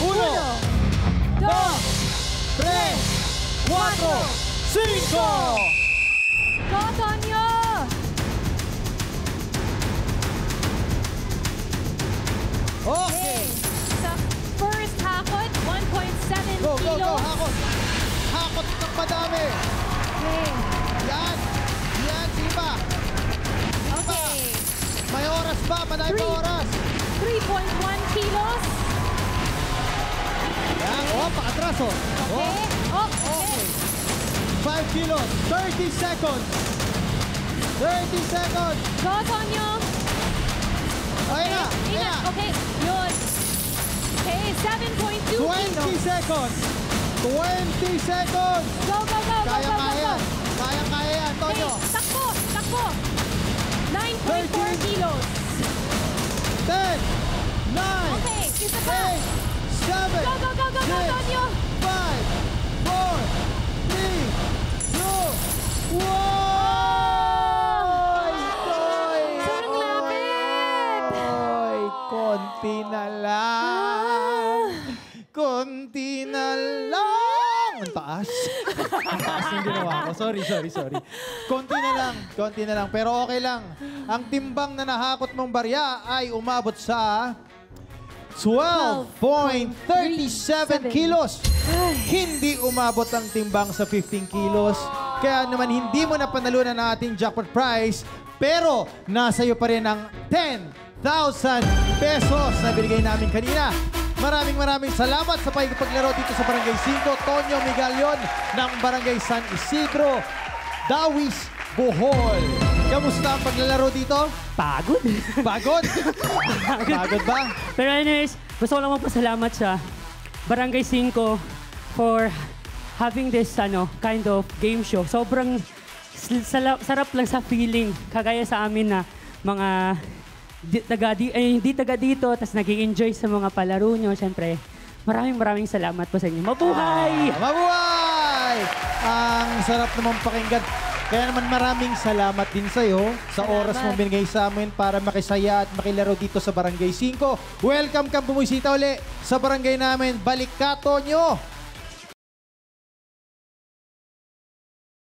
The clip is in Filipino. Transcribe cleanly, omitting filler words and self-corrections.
1, 2, 3, 4, 5! Go, Tonyo! Okay. Sa first hakot, 1.7 Go, go, go. kilos. Hakot. Hakot ng madami. Okay. Yan. Yan, Sipa. Okay. May oras ba? Madami pa oras. 3.1 kilos. Yan. Oh, pakatras, oh. Okay. Oh, okay. 5 kilos. 30 seconds. 30 seconds. Go, Tonyo. Ayun na. Okay, Ayun na. okay, yun. Okay, 7.2 20 kilos. seconds. 20 seconds. Go, go, go, go, Kaya, go, go, kaya go. yan. Kaya, kaya yan, Tonyo. Okay, takbo, takbo. 9.4 13. kilos. 10, 9, Okay, isa pa. 8, 7, Go, go, go, go, go, 6, Tonyo. 5, 4, 3, 2, 1! Sobrang lapit. Oy, konti na lang. Konti na lang. Ang taas. Ang taas yung ginawa ko. Sorry. Konti na lang. Pero okay lang. Ang timbang na nahakot mong barya ay umabot sa 12.37 kilos. Hindi umabot ang timbang sa 15 kilos. Kaya naman hindi mo na panalunan ang ating jackpot prize. Pero nasa iyo pa rin ang 10,000 pesos na binigay namin kanina. Maraming salamat sa pakikipaglaro dito sa Barangay 5. Tonyo Migalion ng Barangay San Isidro, Dawis, Bohol. Kamusta ang paglalaro dito? Pagod. Pagod? Pagod ba? Pero anyways, gusto ko lang magpasalamat sa Barangay 5 for having this kind of game show. Sobrang sarap lang sa feeling. Kagaya sa amin na mga hindi taga dito, tapos nag-i-enjoy sa mga palaro nyo. Siyempre, maraming salamat po sa inyo. Mabuhay! Mabuhay! Ang sarap naman pakinggan. Kaya naman maraming salamat din sa'yo sa oras mong binigay sa amin para makisaya at makilaro dito sa Barangay 5. Welcome kang bumisita uli sa barangay namin. Balik ka, Tonyo!